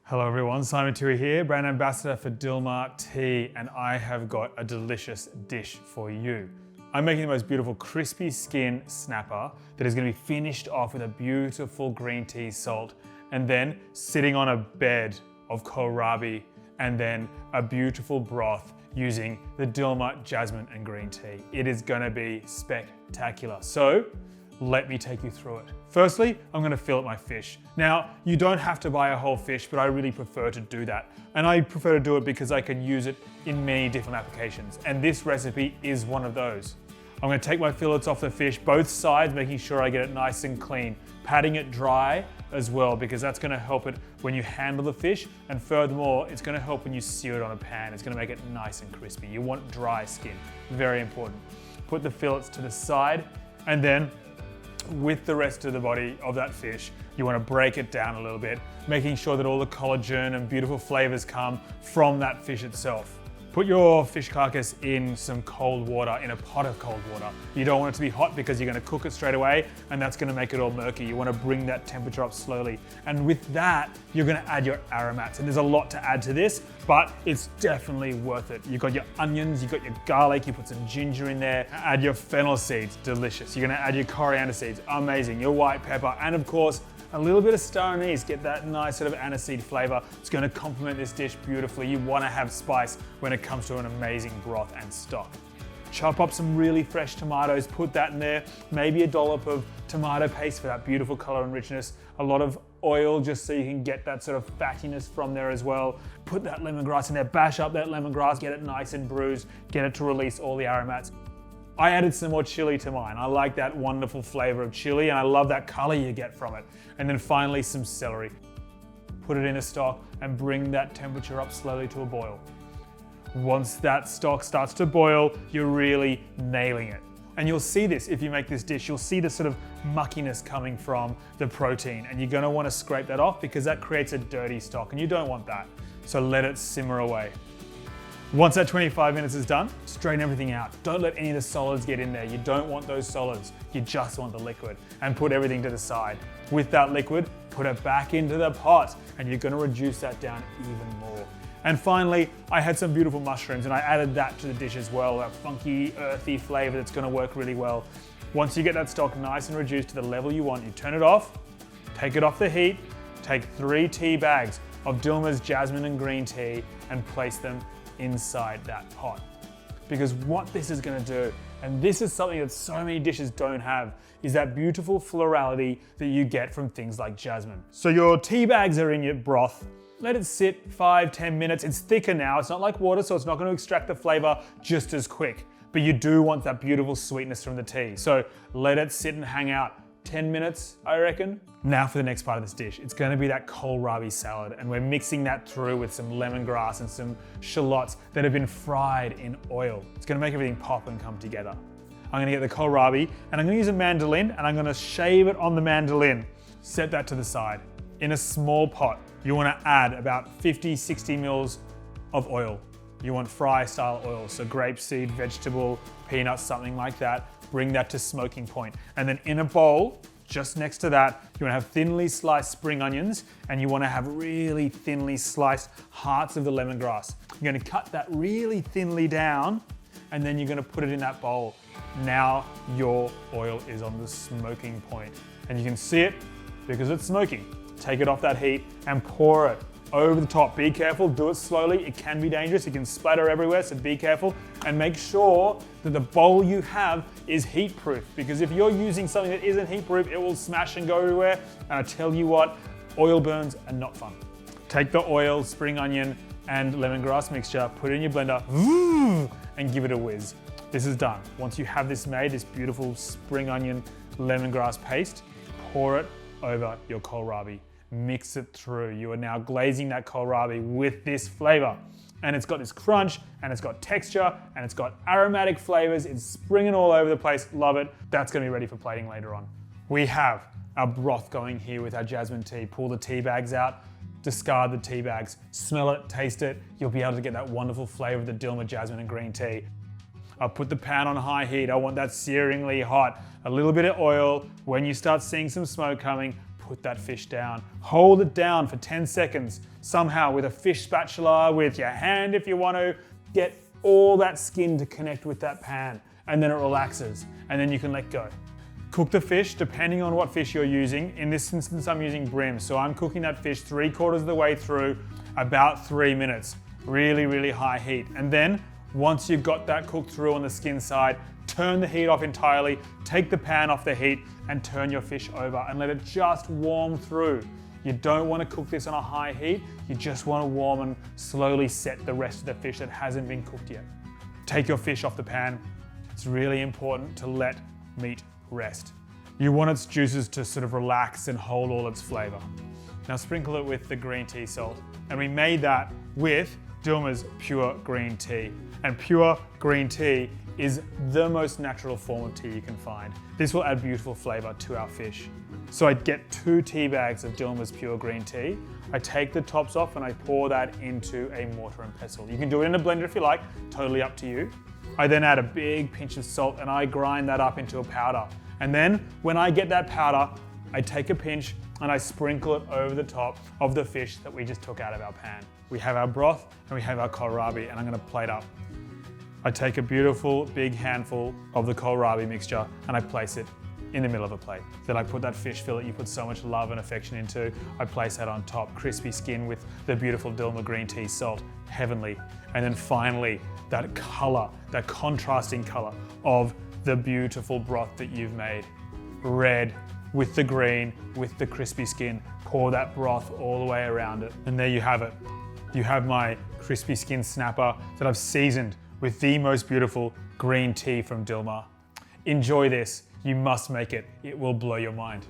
Hello everyone, Simon Toohey here, brand ambassador for Dilmah Tea, and I have got a delicious dish for you. I'm making the most beautiful crispy skin snapper that is going to be finished off with a beautiful green tea salt, and then sitting on a bed of Kohlrabi, and then a beautiful broth using the Dilmah jasmine and green tea. It is going to be spectacular. So let me take you through it. Firstly, I'm going to fillet my fish. Now, you don't have to buy a whole fish, but I really prefer to do that. And I prefer to do it because I can use it in many different applications. And this recipe is one of those. I'm going to take my fillets off the fish, both sides, making sure I get it nice and clean. Patting it dry as well, because that's going to help it when you handle the fish. And furthermore, it's going to help when you sear it on a pan. It's going to make it nice and crispy. You want dry skin, very important. Put the fillets to the side, and then with the rest of the body of that fish, you want to break it down a little bit, making sure that all the collagen and beautiful flavors come from that fish itself. Put your fish carcass in some cold water, in a pot of cold water. You don't want it to be hot because you're going to cook it straight away and that's going to make it all murky. You want to bring that temperature up slowly. And with that, you're going to add your aromats. And there's a lot to add to this, but it's definitely worth it. You've got your onions, you've got your garlic, you put some ginger in there, add your fennel seeds, delicious. You're going to add your coriander seeds, amazing. Your white pepper, and of course, a little bit of star anise, get that nice sort of aniseed flavor. It's going to complement this dish beautifully. You want to have spice when it comes to an amazing broth and stock. Chop up some really fresh tomatoes, put that in there, maybe a dollop of tomato paste for that beautiful color and richness, a lot of oil just so you can get that sort of fattiness from there as well. Put that lemongrass in there, bash up that lemongrass, get it nice and bruised, get it to release all the aromats. I added some more chili to mine. I like that wonderful flavor of chili and I love that color you get from it. And then finally some celery. Put it in a stock and bring that temperature up slowly to a boil. Once that stock starts to boil, you're really nailing it. And you'll see this if you make this dish, you'll see the sort of muckiness coming from the protein, and you're gonna wanna scrape that off because that creates a dirty stock and you don't want that. So let it simmer away. Once that 25 minutes is done, strain everything out. Don't let any of the solids get in there. You don't want those solids. You just want the liquid. And put everything to the side. With that liquid, put it back into the pot and you're gonna reduce that down even more. And finally, I had some beautiful mushrooms and I added that to the dish as well, a funky, earthy flavor that's gonna work really well. Once you get that stock nice and reduced to the level you want, you turn it off, take it off the heat, take 3 tea bags of Dilmah's jasmine and green tea and place them inside that pot. Because what this is going to do, and this is something that so many dishes don't have, is that beautiful florality that you get from things like jasmine. So your tea bags are in your broth. Let it sit 5-10 minutes. It's thicker now. It's not like water, so it's not going to extract the flavor just as quick. But you do want that beautiful sweetness from the tea. So let it sit and hang out. 10 minutes, I reckon. Now for the next part of this dish. It's going to be that kohlrabi salad, and we're mixing that through with some lemongrass and some shallots that have been fried in oil. It's going to make everything pop and come together. I'm going to get the kohlrabi, and I'm going to use a mandolin, and I'm going to shave it on the mandolin. Set that to the side. In a small pot, you want to add about 50-60 mils of oil. You want fry style oil, so grapeseed, vegetable, peanuts, something like that. Bring that to smoking point. And then in a bowl, just next to that, you want to have thinly sliced spring onions, and you want to have really thinly sliced hearts of the lemongrass. You're going to cut that really thinly down, and then you're going to put it in that bowl. Now your oil is on the smoking point, and you can see it because it's smoking. Take it off that heat and pour it over the top. Be careful, do it slowly. It can be dangerous. It can splatter everywhere, so be careful. And make sure that the bowl you have is heat proof, because if you're using something that isn't heat proof, it will smash and go everywhere. And I tell you what, oil burns are not fun. Take the oil, spring onion, and lemongrass mixture, put it in your blender, and give it a whiz. This is done. Once you have this made, this beautiful spring onion lemongrass paste, pour it over your kohlrabi. Mix it through. You are now glazing that kohlrabi with this flavor. And it's got this crunch, and it's got texture, and it's got aromatic flavors. It's springing all over the place. Love it. That's gonna be ready for plating later on. We have our broth going here with our jasmine tea. Pull the tea bags out, discard the tea bags, smell it, taste it. You'll be able to get that wonderful flavor of the Dilmah jasmine and green tea. I'll put the pan on high heat. I want that searingly hot. A little bit of oil. When you start seeing some smoke coming, put that fish down. Hold it down for 10 seconds. Somehow with a fish spatula, with your hand if you want to, get all that skin to connect with that pan, and then it relaxes, and then you can let go. Cook the fish depending on what fish you're using. In this instance, I'm using brim, so I'm cooking that fish 3/4 of the way through, about 3 minutes. Really, really high heat. And then once you've got that cooked through on the skin side, turn the heat off entirely, take the pan off the heat, and turn your fish over and let it just warm through. You don't want to cook this on a high heat, you just want to warm and slowly set the rest of the fish that hasn't been cooked yet. Take your fish off the pan. It's really important to let meat rest. You want its juices to sort of relax and hold all its flavor. Now sprinkle it with the green tea salt. And we made that with Dilmah's pure green tea. And pure green tea is the most natural form of tea you can find. This will add beautiful flavor to our fish. So I get 2 tea bags of Dilmah's pure green tea. I take the tops off and I pour that into a mortar and pestle. You can do it in a blender if you like, totally up to you. I then add a big pinch of salt and I grind that up into a powder. And then when I get that powder, I take a pinch and I sprinkle it over the top of the fish that we just took out of our pan. We have our broth and we have our kohlrabi, and I'm gonna plate up. I take a beautiful big handful of the kohlrabi mixture and I place it in the middle of a plate. Then I put that fish fillet you put so much love and affection into, I place that on top, crispy skin with the beautiful Dilmah Green Tea Salt, heavenly. And then finally, that color, that contrasting color of the beautiful broth that you've made. Red with the green, with the crispy skin. Pour that broth all the way around it. And there you have it. You have my crispy skin snapper that I've seasoned with the most beautiful green tea from Dilmah. Enjoy this. You must make it. It will blow your mind.